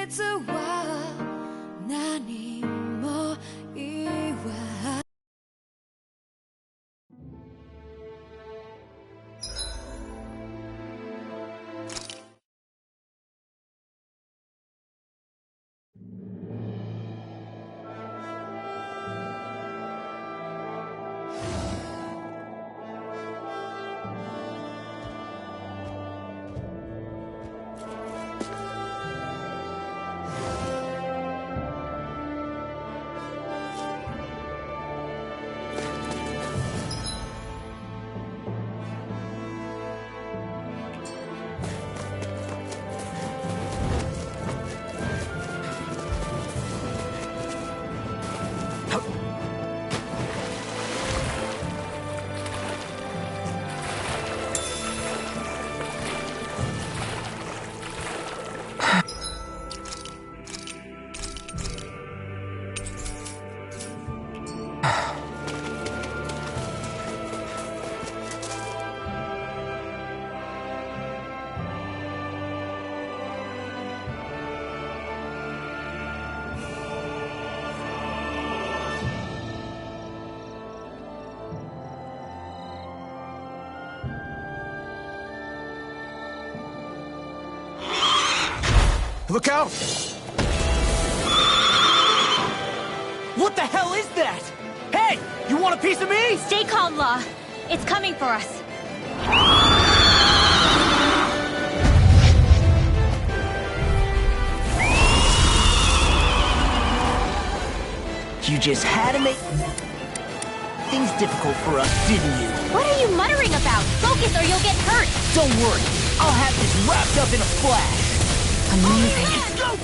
実は何も言わ Look out! What the hell is that? Hey! You want a piece of me? Stay calm, Law. It's coming for us. You just had to make things difficult for us, didn't you? What are you muttering about? Focus or you'll get hurt. Don't worry. I'll have this wrapped up in a flash. Amazing. Go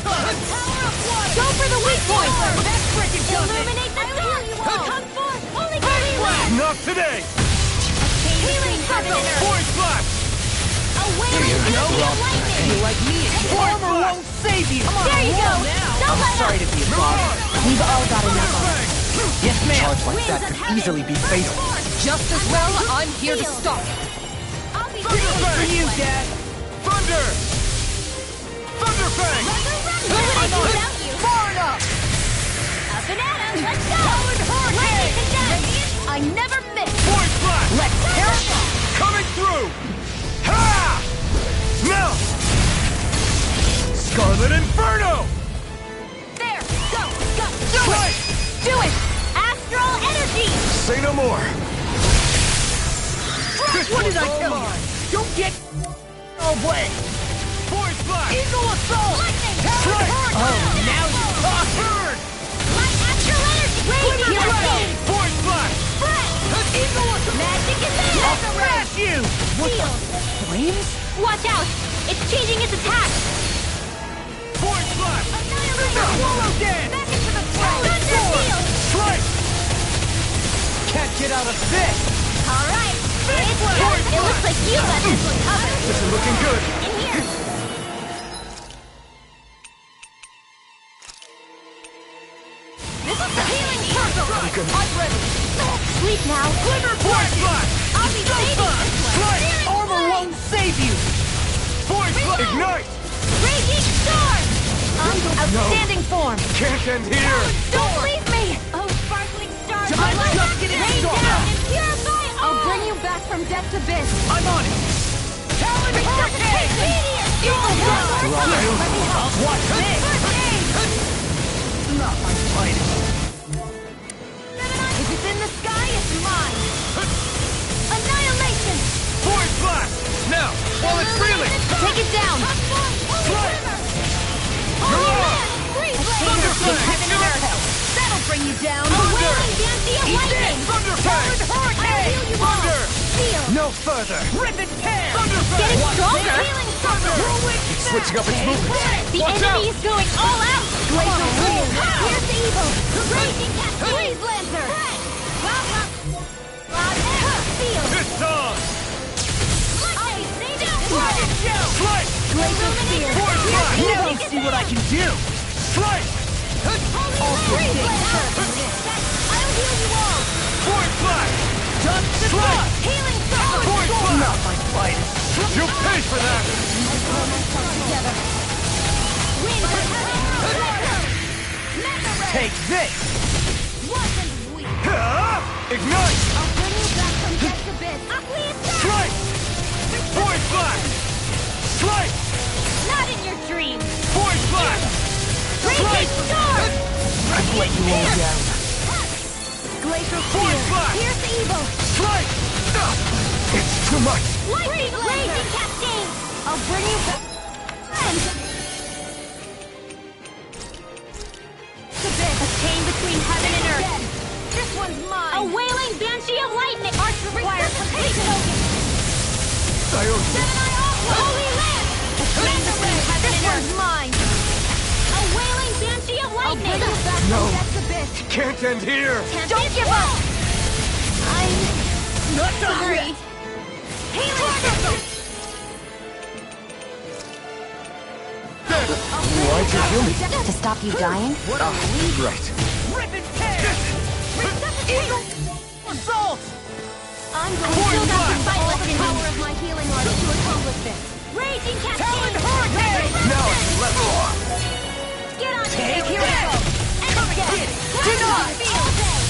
for the weak point. That's freaking Illuminate the sun. Come forth. Only Gary. Not today! Healing circle. Force flash! Awaiting energy of lightning. You're like me. Armor won't save you. There you go. Don't let Sorry up. to be a bother. We've all got enough of it. Yes, ma'am. Charge like that could easily be fatal. Just as well, I'm here to stop. I'll be For you, Dad. Thunder! Thunder Fang! without you. Far enough! Up and at 'em. Let's go. Hurricane! Lightning condensed. I never miss. Force flash! Let's tear it up. Coming through! Ha! Now! Scarlet Inferno! There. Go. Do Strike! it. Do it. Astral energy. Say no more. What did I tell you? Don't get away! Force flash! Eagle assault! Lightning. Strike! Oh, now you talk! Turn! My astral energy. Raging hurricane. Force flash! Spread. Eagle assault! Magic is there. I'll smash you! Seal. Flames? Watch out. It's changing its attack. Force flash! Swallow dead! Back into the throw. Thunder seal. Strike! Can't get out of this! All right. It looks like you got this one covered. This is looking good. In here. This is the healing circle. I'm ready. Sleep now. Force flash! I'll be saving this one. Strike! Armor won't save you! Force flash! Ignite! Raging storm. Outstanding form. Can't end here! Don't leave me. Oh, sparkling stars. I'm just getting Rain started. down and purify all. I'll bring you back from death's abyss. I'm on it! Talon Hurricane! Meteor. Watch this! Not my fight. If it's in the sky, it's mine. Annihilation. Force flash! Now, while it's reeling! Take it down. Strike! Holy man. Freeze Thunder blade. Fang! Heaven and earth. That'll bring you down. A wailing Dancy of lightning. Thunder Fang! I'll heal you all. Thunder! Seal. No further! Rip and tear! Thunder Getting Fang! stronger. Healing circle. It's switching up its movements! The Watch enemy out! is going all out. Glacial rule. Here's the evil. Raging cat. Freeze lancer. Seal. It's on! I'll be saving this one. Strike! Glacial seal. Force flash! Now you see what I can do! Strike! Freeze lancer. I'll heal you all. Force flash! Done the Strike! Healing circle. Force flash! Not my fight! You'll pay for that! Together. Wind. Take this! Wasn't weak. Ignite! I'll bring you back from death's abyss. Strike! Force blast! Strike! Not in your dreams. Force blast! Raging storm. I've let you all down. Glacial Force spear. blast! Here's the evil. Strike! It's too much! Lightning blazing cascade. I'll bring you back. A chain between heaven and earth. This one's mine. A wailing banshee of lightning. Arch requires complete focus. Seven-eye Aqua. Holy Land. A chain between heaven and earth. This one's mine. A wailing banshee of lightning. I'll bring you back No. from death's abyss. Can't end here! Don't give up. I'm Not done sorry. yet! Healing system. Why'd you kill me? To stop you dying? Right. Rip and tear! Eagle! Assault! I'm going to build up the all the power of my healing art to accomplish this. Raging Talon cascade! Hurricane! Now I can level off! Get on Take here we that! go! Come and get it! Deny! All day!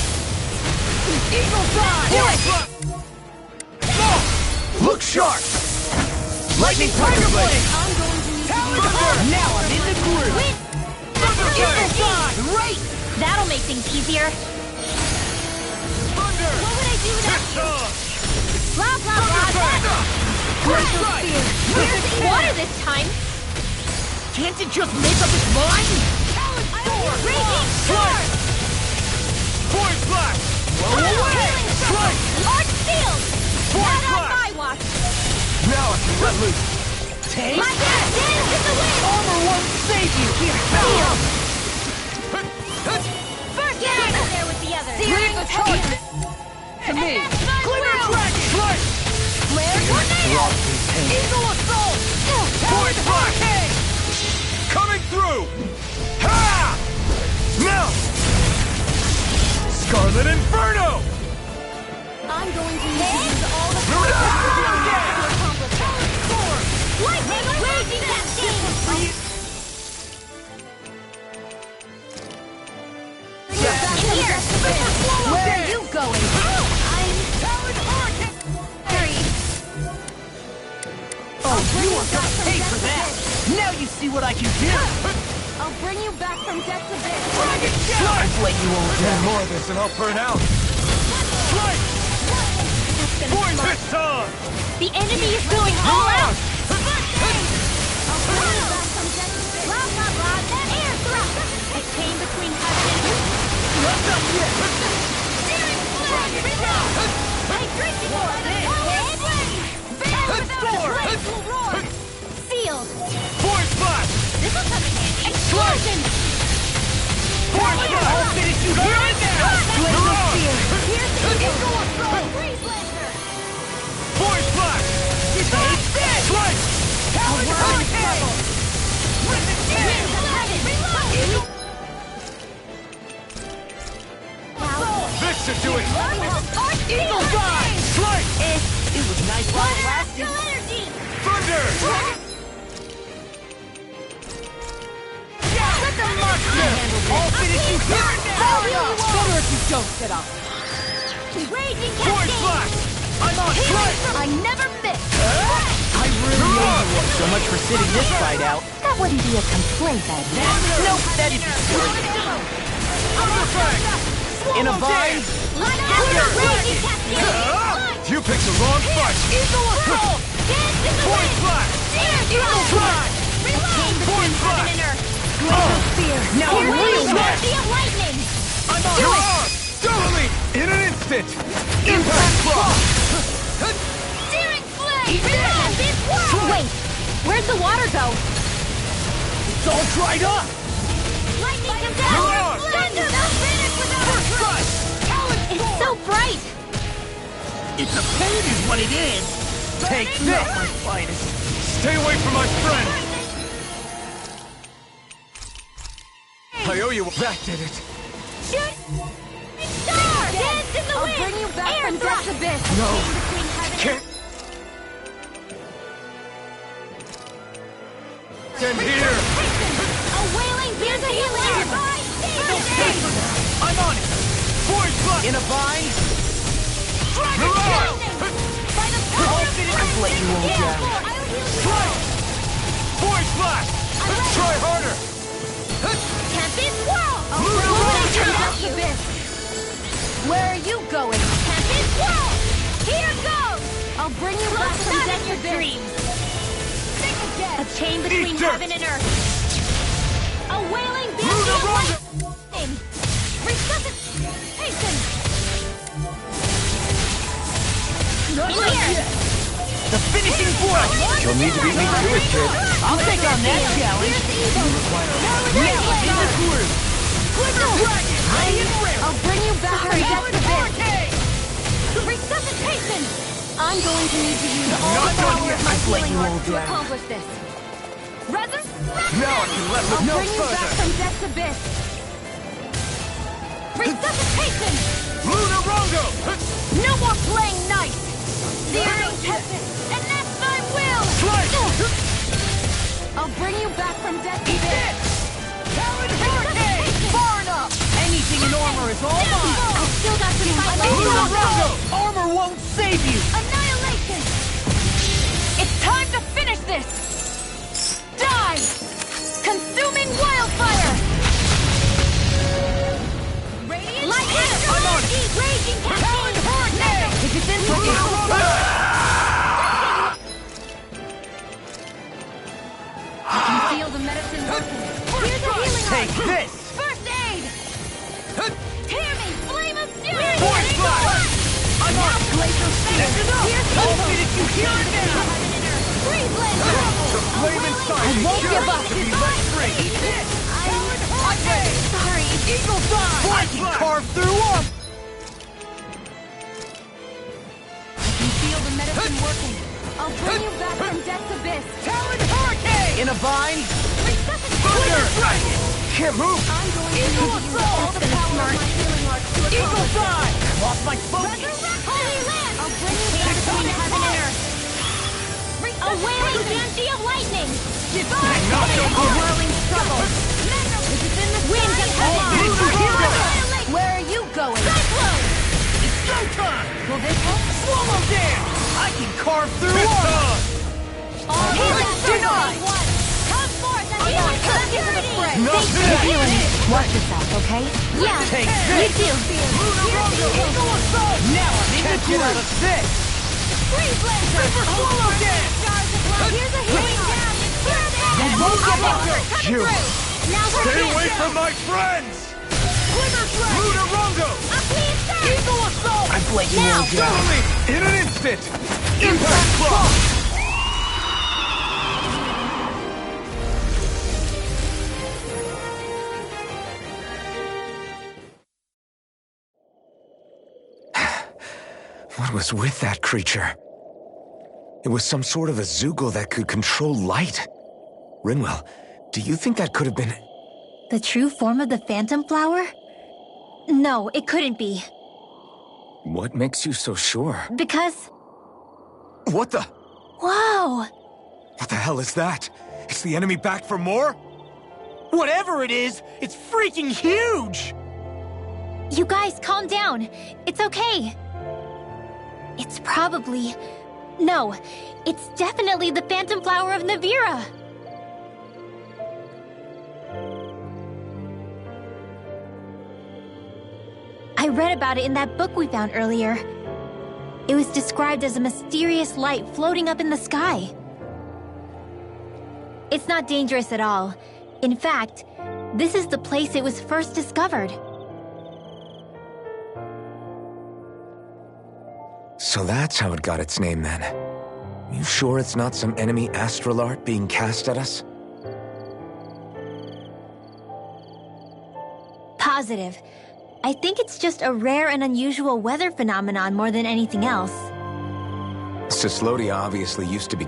Eagle Dawn! Do it! Look sharp! Lightning Tiger Blade! I'm going to use Talon you. Hurricane! Now I'm in the groove! Win! Eagle Dawn! Right! That'll make things easier. Thunder! What would I do without you? Blah, blah, blah. Glacial spear. Where's the water this time? Can't it just make up its mind? Talon Storm! Raging storm! Force blast! Healing Strike! Arch field! Force Not on blast! my watch! Now I can let loose! Take My dad dance in the wind! Armor won't save you! Here, Field! First Get out of there with the others! Leave the target to me! Glimmer Dragon! Strike! Flare tornado! Eagle Assault! Force blast! Hurricane! Coming through! Ha! Now! Scarlet Inferno! I'm going to need to use all the power to accomplish this. Lightning raging cascade! Here! Where are you going? I'm Talon Hurricane! sorry. Oh, you are gonna pay for that! Now you see what I can do! I'll bring you back from death's abyss. Dragon Shot! I've let you all Ten more of this and I'll burn out! Strike! That's gonna Force smart. Piston! The enemy is going all out! Blah! I'll bring you back from death's abyss. Blah, blah, blah. Air thrust! A chain between heaven and earth. Not done yet! Steering flag! My drinking water! Always ready! Veil without a blade will roar! Sealed! Force blast! This'll come in handy! Explosion! Force Air blast! thrust! Finish you here and now! Glacial Hurrah! spear! Here's the Eagle Assault! Freeze Lancer! Force blast! Take this! Strike! Talon Hurricane! Rip and tear! Winds of heaven! Reload! Wow. This should do it! Eagle Dawn! Strike! It was nice while it lasted. Astral energy! Thunder! Let the monster handle this! I'll finish you here and now! Hurry up! Better if you don't sit up. Raging Force cascade! blast! I'm on strike! I never miss! I really owe you so much for sitting this fight out. That wouldn't be a complaint, I'd Nope, that is silly. In a vine? Raging cascade! You picked the wrong fight! Eagle Assault! Dance in the Force wind! blast! Eagle Strike! Reload! Force Heaven blast! and earth! Glacial spear! Now Here's a real the match. energy of lightning! I'm on You're on! Doubly! In an instant! Impact Cross! Searing flame! Reload! This world! Wait! Where'd the water go? It's all dried up! Lightning comes You're out! on! Thunder! They'll finish without a Strike! It's so bright! It's a pain is what it is! Take Not this! my finest. Stay away from my friend! I owe you. That did it. Shoot! Star! Dance in the wind! bring you back Air from thrust! death's abyss. No. Between heaven Can't. Stand here! A wailing here's a healing! In a bind? Lightning! By the power of I'll let you all down. I'll heal you. Force blast! Try harder! Tempest Whirl! Where are you going? Tempest Whirl! Here goes! I'll bring you back from death your dreams. Think again. A chain between heaven and earth. A wailing banshee of lightning. Resuscitation. Here. The finishing blow! You'll need to beat me to it, kid. I'll take on that challenge. I'll bring you back from death to resuscitation! I'm going to need to use all the power of my healing arts to accomplish this. Resurrection! Now I can let I'll no bring you back further. from death's abyss. Resuscitation! Lunarongo! No more playing nice! Searing tempest! And that's my will! I'll bring you back from death to abyss. Far enough! Anything in armor is all mine! I've still got to fight Lunarongo! Armor won't save you! Annihilation! It's time to finish this! Die! Consuming wildfire! Radiant Lightning! I'm on it! Raging Talon Hurricane! If it's in I can feel the medicine working. Here's a healing Take art. this! First aid! Hear me! Flame of fury! Force blast! I'm on it! Glacial Sphere! Here's the I'll evil! finish you here and now! Freeze Lancer! The flame inside I won't is give yours up. to be let free! Eat this! Sorry. Eagle Fly! I can carve through them! I can feel the medicine working. I'll bring you back from death's abyss. Talon Hurricane! In a bind? Resuscitation! Can't move! I'm going to use all the power of my healing arts to Eagle accomplish Fly! Lost my focus! Holy Land! I'll bring you back between heaven and earth. A wailing banshee of lightning! Not so A good! whirling struggle! Wind and heaven! Where are you going? Cyclone! It's showtime! Will this help? Swallow dance! I can carve through them! All healers Denied! come forth and heal us into the fray! Not this! Watch yourself, okay? Yeah, Take you this! too! Lunarongo! Eagle Assault! Now I can't get out of this! Freeze Lancer! Super Swallow Dance! Jars of light! Here's a healing down! Here's I won't give up! coming You! through! Now we're Stay here. away from my friends! Lunarongo! A clean start! Eagle Assault! I let you Now. all down! Totally! In an instant! Impact Cross! What was with that creature? It was some sort of a Zoogle that could control light. Rinwell, do you think that could have been... The true form of the phantom flower? No, it couldn't be. What makes you so sure? Because... What the... Whoa! What the hell is that? Is the enemy back for more? Whatever it is, it's freaking huge! You guys, calm down. It's okay. It's probably... No, it's definitely the phantom flower of Navira. I read about it in that book we found earlier. It was described as a mysterious light floating up in the sky. It's not dangerous at all. In fact, this is the place it was first discovered. So that's how it got its name then. You sure it's not some enemy astral art being cast at us? Positive. I think it's just a rare and unusual weather phenomenon more than anything else. Cyslodia obviously used to be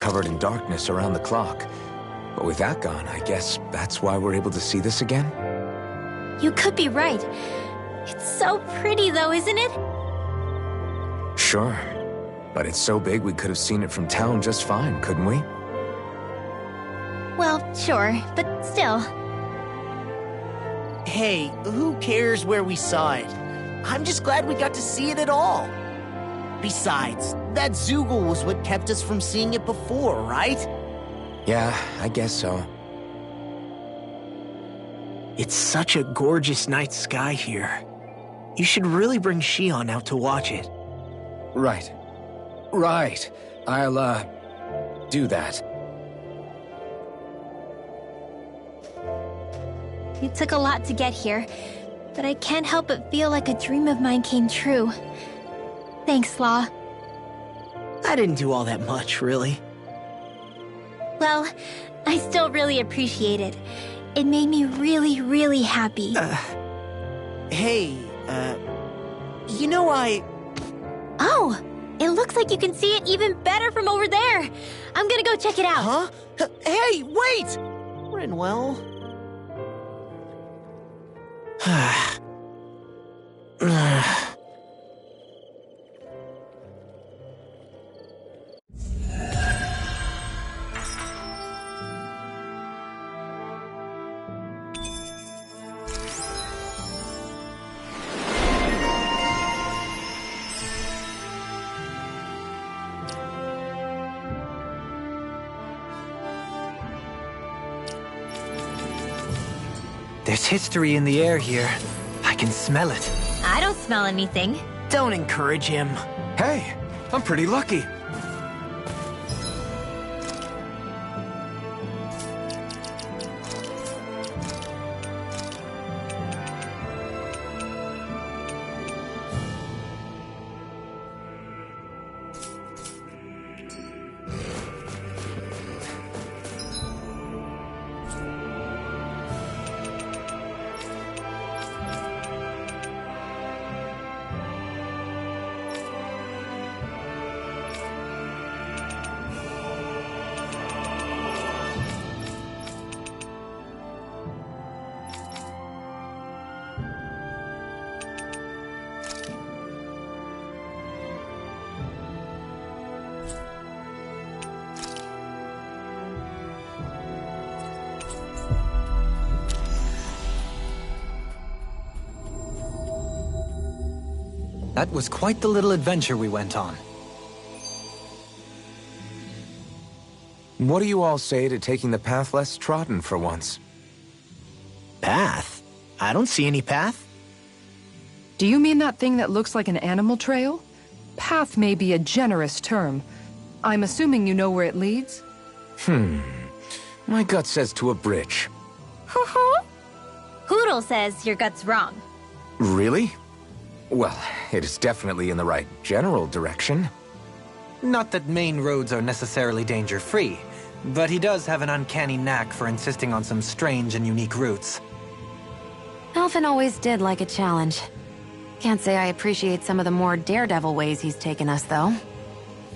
covered in darkness around the clock. But with that gone, I guess that's why we're able to see this again? You could be right. It's so pretty though, isn't it? Sure. But it's so big we could have seen it from town just fine, couldn't we? Well, sure, but still. Hey, who cares where we saw it? I'm just glad we got to see it at all. Besides, that Zoogle was what kept us from seeing it before, right? Yeah, I guess so. It's such a gorgeous night sky here. You should really bring Shion out to watch it. Right. Right. I'll, do that. It took a lot to get here, but I can't help but feel like a dream of mine came true. Thanks, Law. I didn't do all that much, really. Well, I still really appreciate it. It made me really, really happy. Hey, you know Oh, it looks like you can see it even better from over there. I'm gonna go check it out. Huh? Hey, wait! Rinwell? There's history in the air here. I can smell it. I don't smell anything. Don't encourage him. Hey, I'm pretty lucky. That was quite the little adventure we went on. What do you all say to taking the path less trodden for once? Path? I don't see any path. Do you mean that thing that looks like an animal trail? Path may be a generous term. I'm assuming you know where it leads? My gut says to a bridge. Hoodle says your gut's wrong. Really? Well, it is definitely in the right general direction. Not that main roads are necessarily danger-free, but he does have an uncanny knack for insisting on some strange and unique routes. Alvin always did like a challenge. Can't say I appreciate some of the more daredevil ways he's taken us, though.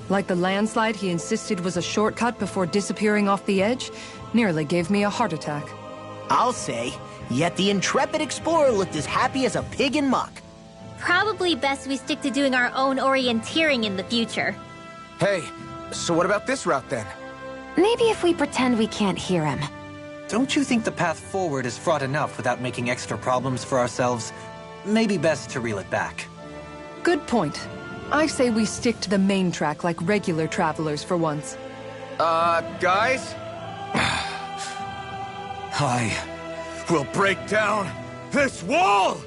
Like the landslide he insisted was a shortcut before disappearing off the edge? Nearly gave me a heart attack. I'll say, yet the intrepid explorer looked as happy as a pig in muck. Probably best we stick to doing our own orienteering in the future. Hey, so what about this route then? Maybe if we pretend we can't hear him. Don't you think the path forward is fraught enough without making extra problems for ourselves? Maybe best to reel it back. Good point. I say we stick to the main track like regular travelers for once. Guys? I will break down this wall!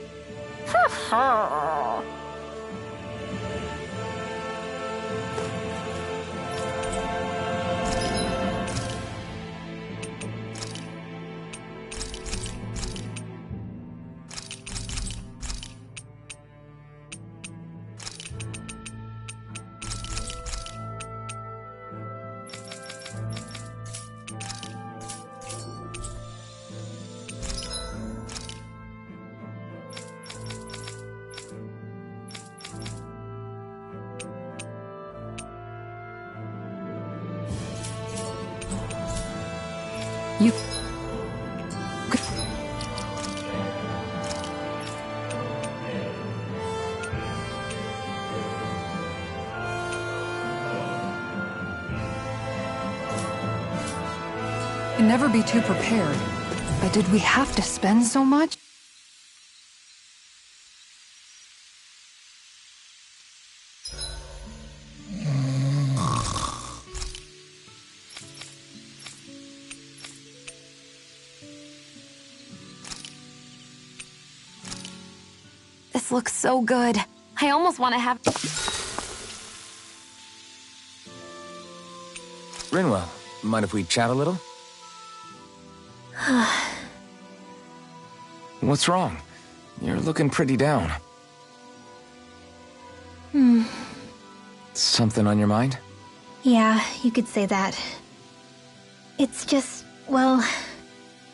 You... Can never be too prepared. But did we have to spend so much? This looks so good. I almost want to have... Rinwell, mind if we chat a little? What's wrong? You're looking pretty down. Something on your mind? Yeah, you could say that. It's just, well,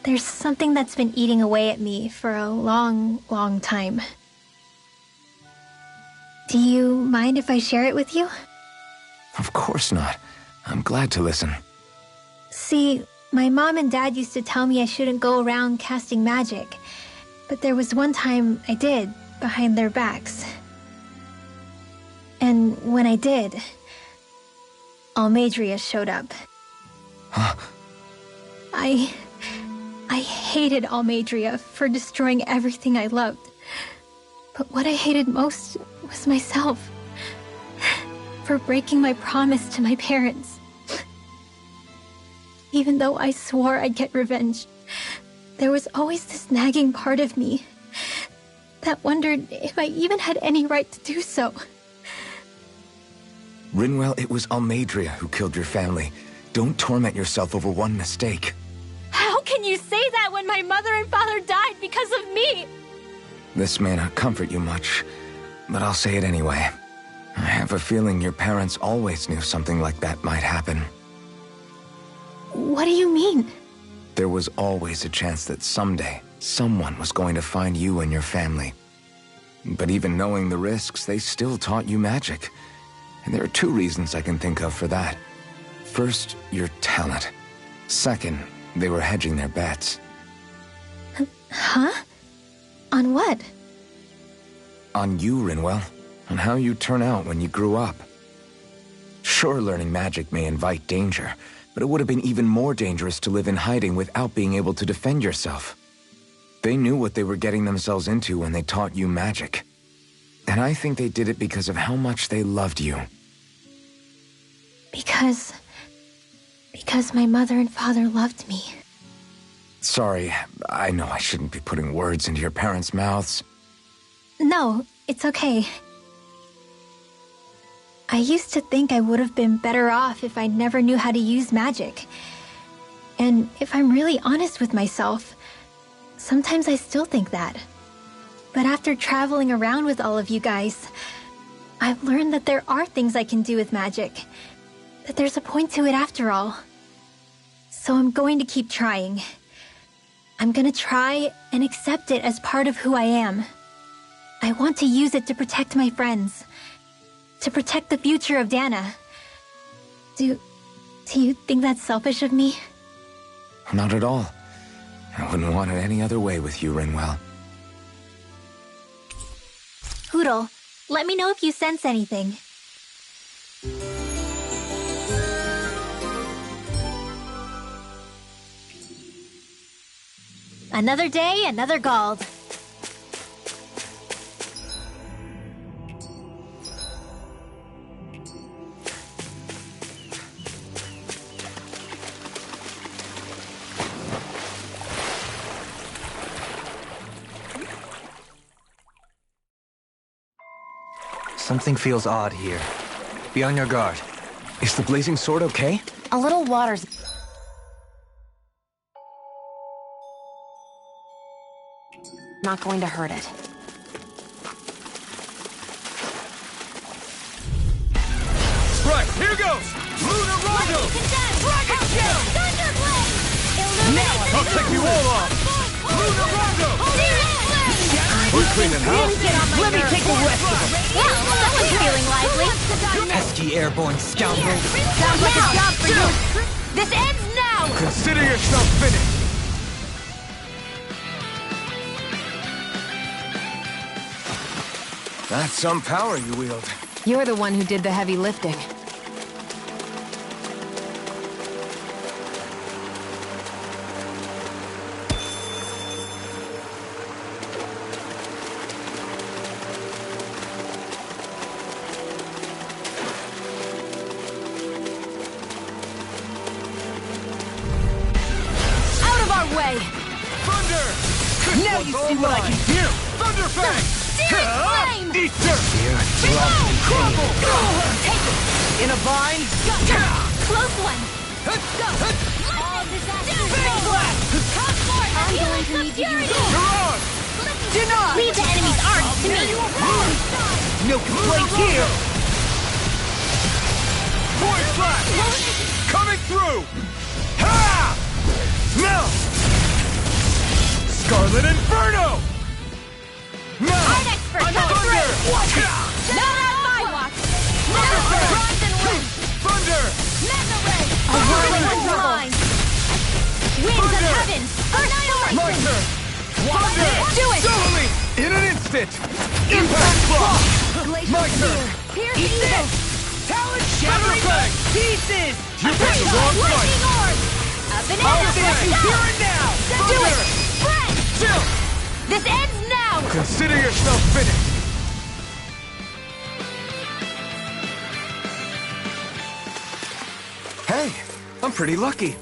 there's something that's been eating away at me for a long, long time. Do you mind if I share it with you? Of course not. I'm glad to listen. See, my mom and dad used to tell me I shouldn't go around casting magic. But there was one time I did, behind their backs. And when I did, Almadria showed up. Huh? I hated Almadria for destroying everything I loved. But what I hated most was myself. For breaking my promise to my parents. Even though I swore I'd get revenge, there was always this nagging part of me that wondered if I even had any right to do so. Rinwell, it was Almadria who killed your family. Don't torment yourself over one mistake. How can you say that when my mother and father died because of me? This may not comfort you much, but I'll say it anyway. I have a feeling your parents always knew something like that might happen. What do you mean? There was always a chance that someday, someone was going to find you and your family. But even knowing the risks, they still taught you magic. And there are two reasons I can think of for that. First, your talent. Second, they were hedging their bets. Huh? On what? On you, Rinwell. On how you turn out when you grew up. Sure, learning magic may invite danger, but it would have been even more dangerous to live in hiding without being able to defend yourself. They knew what they were getting themselves into when they taught you magic. And I think they did it because of how much they loved you. Because my mother and father loved me. Sorry, I know I shouldn't be putting words into your parents' mouths. No, it's okay. I used to think I would have been better off if I never knew how to use magic. And if I'm really honest with myself, sometimes I still think that. But after traveling around with all of you guys, I've learned that there are things I can do with magic. That there's a point to it after all. So I'm going to keep trying. I'm gonna try and accept it as part of who I am. I want to use it to protect my friends. To protect the future of Dana. Do you think that's selfish of me? Not at all. I wouldn't want it any other way with you, Rinwell. Hootle, let me know if you sense anything. Another day, another Gald. Something feels odd here. Be on your guard. Is the blazing sword okay? A little water's... not going to hurt it. Right, here goes! Lunar Rondo! Dragon Shell! Now I'll take you all off! Lunar Rondo! We're cleaning house! Let me take the rest of them! Well, someone's feeling lively. Pesky airborne scoundrels! Sounds like a job for you! This ends now! Consider yourself finished! That's some power you wield. You're the one who did the heavy lifting. Out of our way! Thunder! Now you see what I can do! Thunder Fang! Searing flame! Eat dirt! Crumble! Take it! In a bind? Close one! All disasters over! Come forth! I'm going to need to use it! You're on! Denied! Leave the enemy's arms to me! No complaints here! Void Flash! Coming through! Ha! Now! Scarlet Inferno! Now! Art expert coming through! Not on my watch! Bronze and wind! Thunder! Mega ray! A whirling struggle! Winds of heaven! Annihilation! My turn! Thunder! Do it! Solo me! In an instant! Impact Block! My turn! Pierce evil! Talent Thunder shattering Fang! pieces! You picked the wrong fight! Lightning orb! Up and I'll out! see you Here and now! Do it! Spread! Chill! This ends now! Consider yourself finished! Hey, I'm pretty lucky.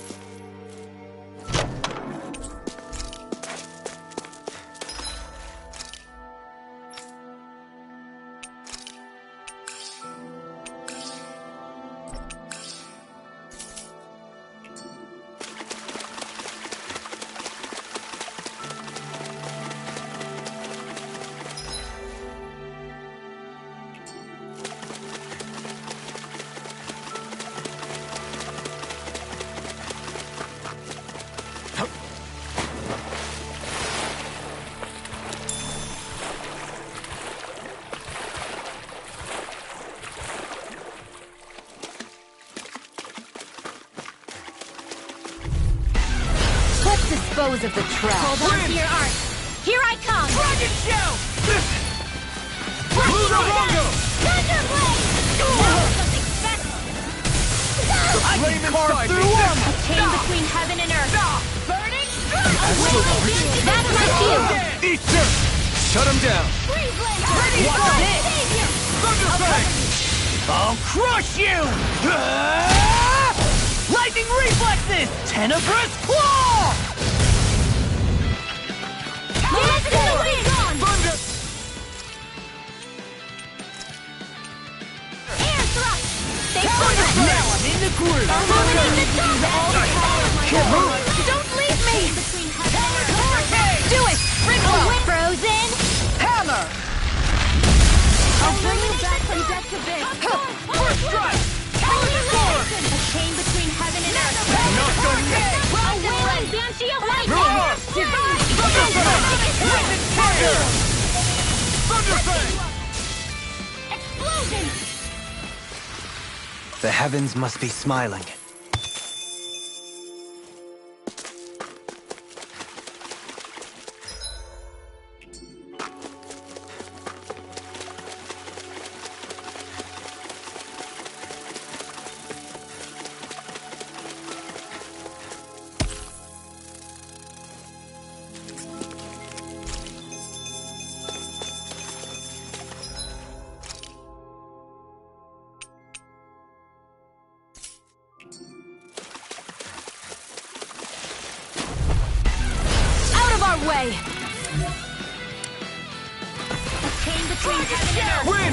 Let's dispose of the trash. Hold on to your art. Here I come! Dragon Shell! Lunarongo! Thunderblade! Now something special! I can Flame carve inside through me. them! A chain between heaven and earth. Burning strike! That's my cue! Eat dirt! Shut him down! Freeze Lancer! What's this? Savior! Thunder Fang! I'll crush you! Lightning reflexes! Tenebrous claw! Let's go! Thunder! Air thrust! Stay Now focused! I'm in the groove! Illuminate the dark! Don't leave me! Do it! Ringo! Frozen! Hammer! I'll bring you back from death to big! First strike! A chain between heaven and earth! Not done yet! A wailing banshee of light! Roar! Divine! Witness fire! Thunder Fang! Explosion! The heavens must be smiling. Out of our way! A chain between heaven and earth! Win!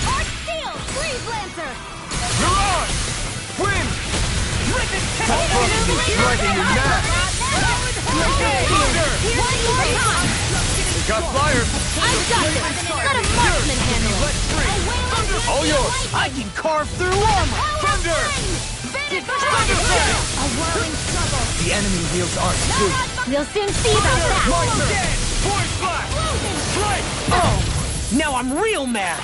Arch steel! Freeze Lancer! You're on! Win! Witness Striking you now! Thunder! One more time! Got fire! I've got this! Let a marksman handle it! Let free! All yours! I can carve through armor! Thunder! Thunder Fang! A whirling struggle! The enemy wields art too. We'll soon see about that! My turn! Void Flash! Strike! Oh! Now I'm real mad!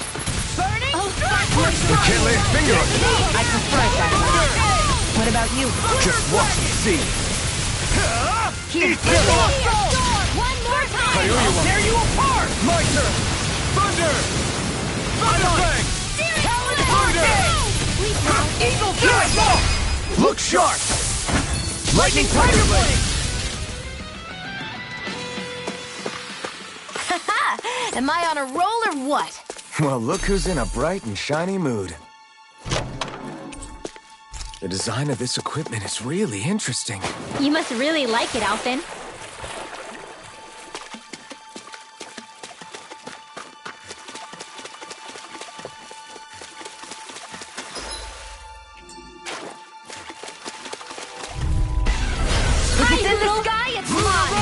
Burning You can't lay a finger on it! I prefer it that way. What about you? Just watch and see! Here's Eat this! one more time! I'll tear you apart! My turn! Thunder! Thunderfang! Thunder! Eagle Yes! Look sharp! Lightning Tiger Blade! Am I on a roll or what? Well, look who's in a bright and shiny mood. The design of this equipment is really interesting. You must really like it, Alphen. If it's in the sky, it's mine!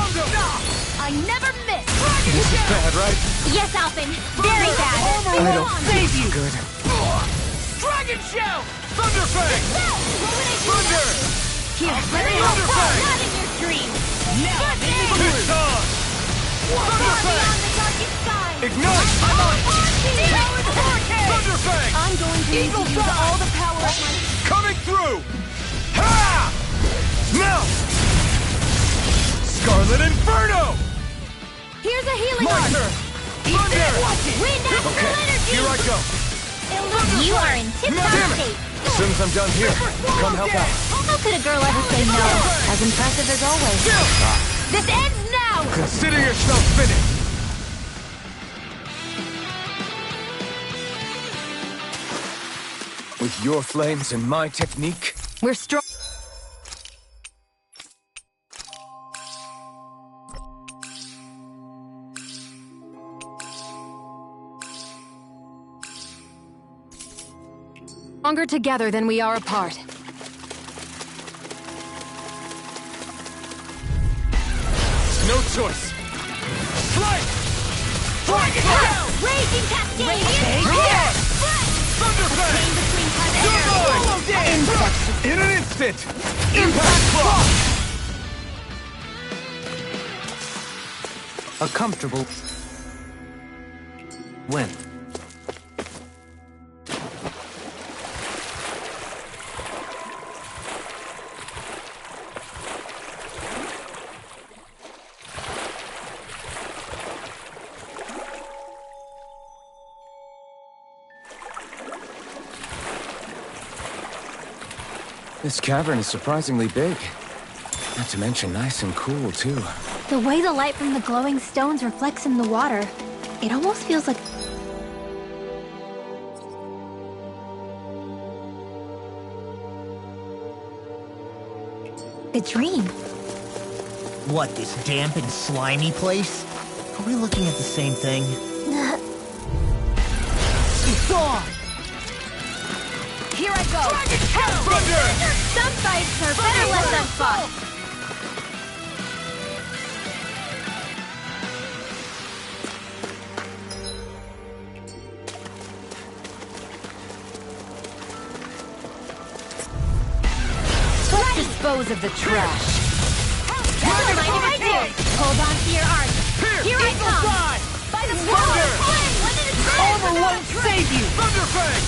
I never miss! This is bad, right? Yes, Alphen! Very bad! I don't Save feel you! good. Dragon Shell! Thunderfang! Thunder! Here, let me Thunder help! Fang! Not in your dreams! Now, it's on! Far beyond the darkest sky! Ignite! I'm on! Thunderfang! I'm going to need to use all the power of my... Coming through! Ha! Now! Scarlet Inferno! Here's a healing My arm! turn! Thunder! Wind astral Okay, energy! here I go. You are in tip-top Damn it! shape! As soon as I'm done here, come help out. How could a girl ever say no? As impressive as always. This ends now! Consider yourself finished. With your flames and my technique, We're strong. Stronger together than we are apart. no choice. Strike! Dragon Pow! Raging cascade! Radiant! Thunderfang! Between time and air! In an instant! Impact Claw! A comfortable win. This cavern is surprisingly big. Not to mention nice and cool, too. The way the light from the glowing stones reflects in the water, it almost feels like... a dream. What, this damp and slimy place? Are we looking at the same thing? It's on! Here I go! Thunder! Some fights are better left unfought. Let's dispose of the trash. Never mind if I do. Hold on to your arms. Here I come. By the power of flame, when it is Armor won't save you! Thunderfang!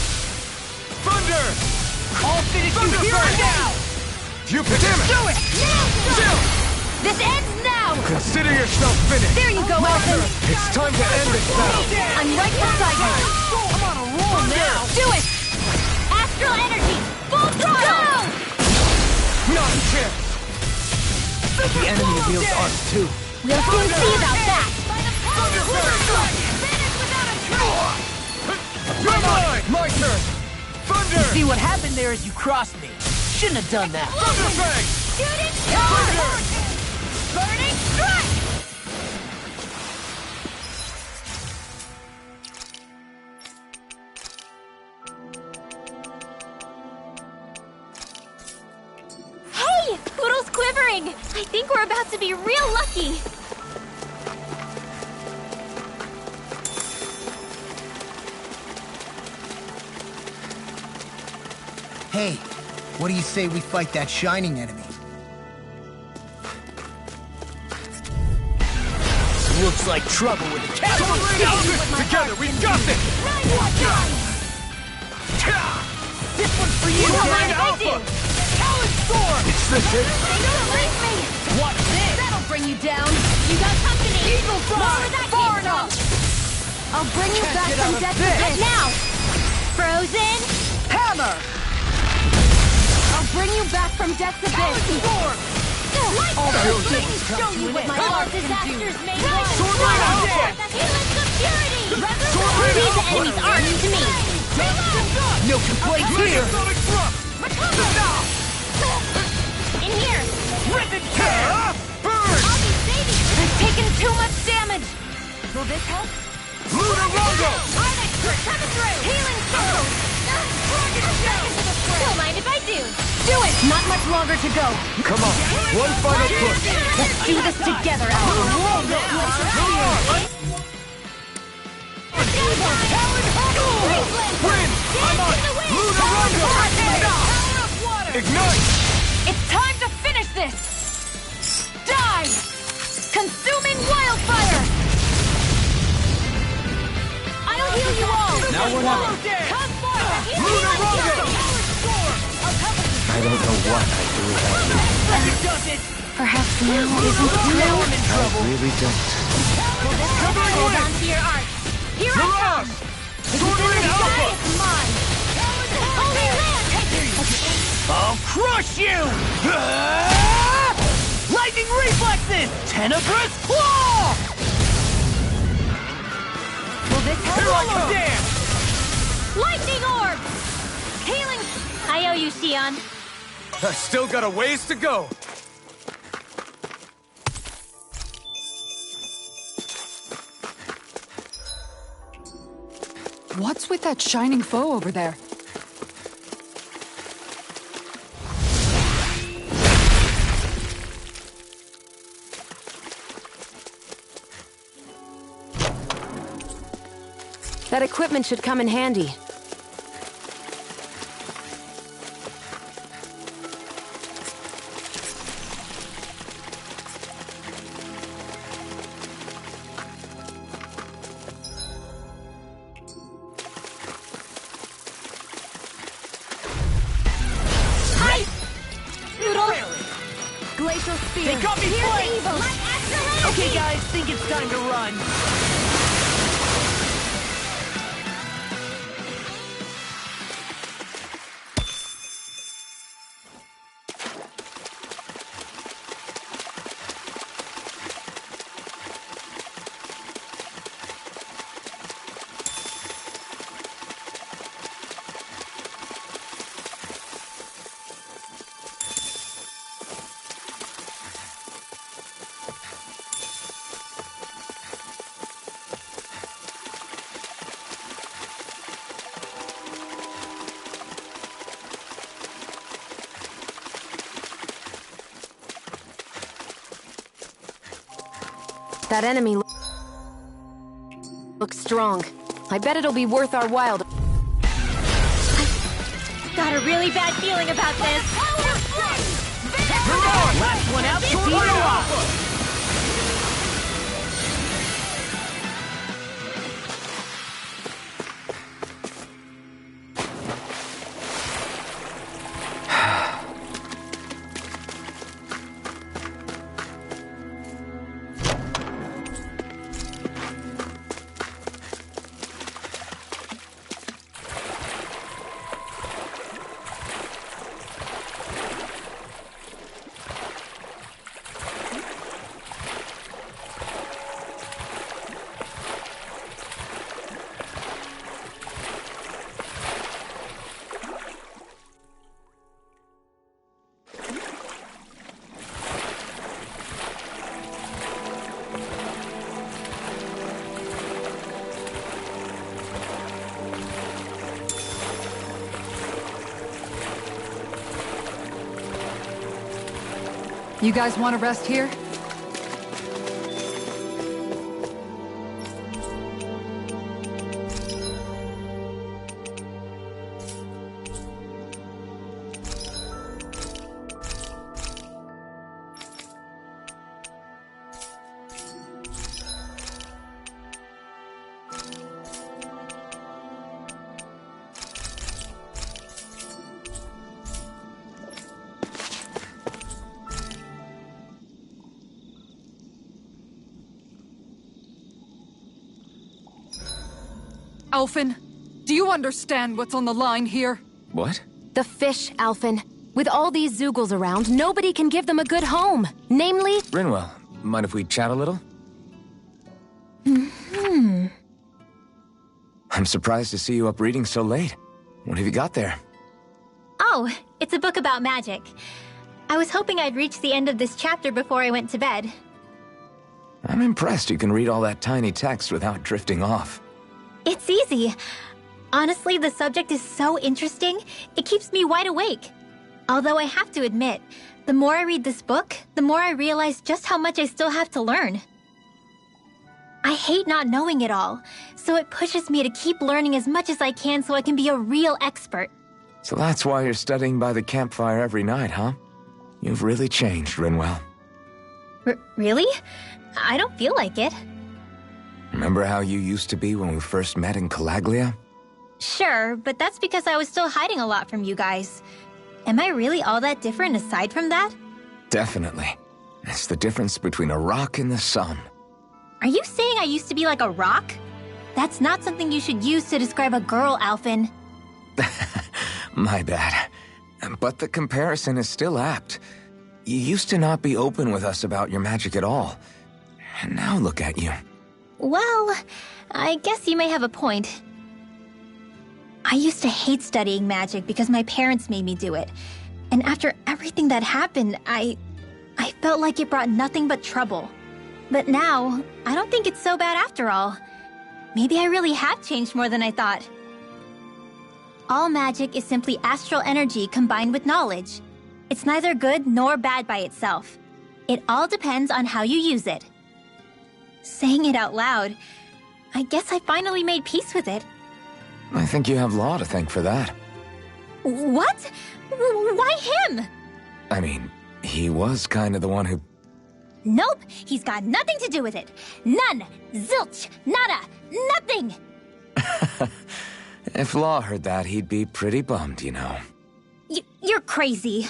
Thunder! I'll finish you here and now! You damn it! Do it! This ends now! Consider yourself finished! There you go, Alphen! It's time to end this battle! I'm right beside you! I'm on a roll now! Do it! Astral energy! Full throttle! Not a chance! The enemy wields arts too. We'll soon see about that! You're mine! My turn! Thunder! See, what happened there is you crossed me. Shouldn't have done that. Thunderfang! Shooting star! Burning strike! Hey! Poodle's quivering! I think we're about to be real lucky! Hey, what do you say we fight that shining enemy? Looks like trouble with the cat. Together, we've got this! This one's for you! Grand Mind if I Alpha! do? Talon Sword! It's the day! They don't like me! bring you down. You got company. Eagle More fly! where that Far came from. enough! I'll bring you Can't back get from out of death to this. death. Now! Frozen! Hammer! I'll bring you back from death to Talon death. storm! Let me show you what my all disasters made of. Sword right out there! Healings of purity! Sword right These out! enemies aren't to me. No complaints here! Sonic thrust! Stop! In here! Rip it tear! Burn! I'll be saving you! I've taken too much damage! Will this help? Lunar Rondo! We're coming through! Healing soul! Don't mind if I do! Do it! Not much longer to go! Come on, one final push! Let's do this together, Lunar Alpha! Rondo! Talon Hustle! Win! I'm on it! Lunar Rondo! Ignite! It's time to finish this! Die! Consuming wildfire! I'll heal you all! Now we're not. Come forth! Lunar Rondo! I don't know what I do without you. Perhaps now isn't true. I really don't. Hold on to your art. Here I come! Mirage! Sword Ring Sky Alpha! is mine! Holy land! I'll crush you! Lightning reflexes! Tenebrous claw! Will this help? Here I come! Damn! Lightning orb! Healing! I owe you, Xion. I still got a ways to go. What's with that shining foe over there? That equipment should come in handy. Glacial spear. They got me Here's flanked. evil. Okay, guys, think it's time to run. That enemy looks strong. I bet it'll be worth our while to... Got a really bad feeling about this. Last one out, Sword Ring Alpha! You guys want to rest here? Alphen, do you understand what's on the line here? What? The fish, Alphen. With all these Zoogles around, nobody can give them a good home. Namely... Rinwell, mind if we chat a little? I'm surprised to see you up reading so late. What have you got there? Oh, it's a book about magic. I was hoping I'd reach the end of this chapter before I went to bed. I'm impressed you can read all that tiny text without drifting off. It's easy. Honestly, the subject is so interesting, it keeps me wide awake. Although I have to admit, the more I read this book, the more I realize just how much I still have to learn. I hate not knowing it all, so it pushes me to keep learning as much as I can so I can be a real expert. So that's why you're studying by the campfire every night, huh? You've really changed, Rinwell. Really? I don't feel like it. Remember how you used to be when we first met in Calaglia? Sure, but that's because I was still hiding a lot from you guys. Am I really all that different aside from that? Definitely. It's the difference between a rock and the sun. Are you saying I used to be like a rock? That's not something you should use to describe a girl, Alphen. My bad. But the comparison is still apt. You used to not be open with us about your magic at all. And now look at you. Well, I guess you may have a point. I used to hate studying magic because my parents made me do it. And after everything that happened, I felt like it brought nothing but trouble. But now, I don't think it's so bad after all. Maybe I really have changed more than I thought. All magic is simply astral energy combined with knowledge. It's neither good nor bad by itself. It all depends on how you use it. Saying it out loud, I guess I finally made peace with it. I think you have Law to thank for that. What? Why him? I mean, he was kind of the one who... Nope, he's got nothing to do with it. None. Zilch. Nada. Nothing. If Law heard that, he'd be pretty bummed, you know. You're crazy.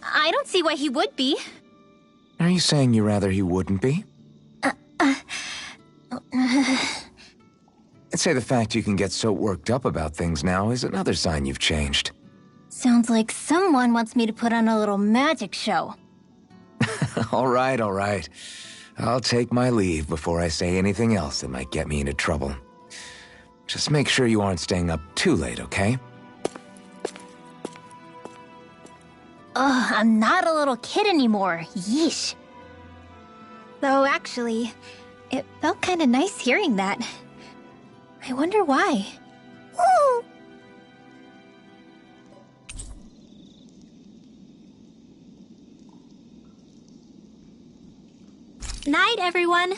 I don't see why he would be. Are you saying you rather he wouldn't be? I'd say the fact you can get so worked up about things now is another sign you've changed. Sounds like someone wants me to put on a little magic show. All right, all right. I'll take my leave before I say anything else that might get me into trouble. Just make sure you aren't staying up too late, okay? Ugh, I'm not a little kid anymore. Yeesh. Though, actually, it felt kind of nice hearing that. I wonder why. Woo! Night, everyone.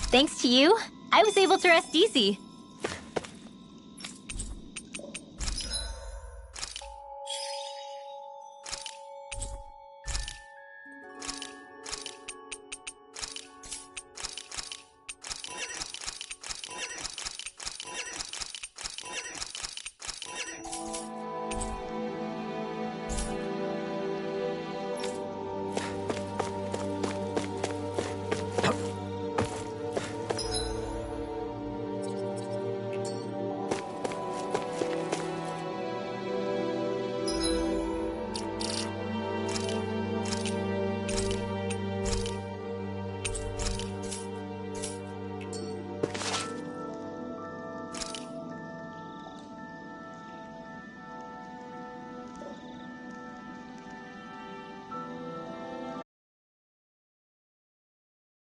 Thanks to you, I was able to rest easy.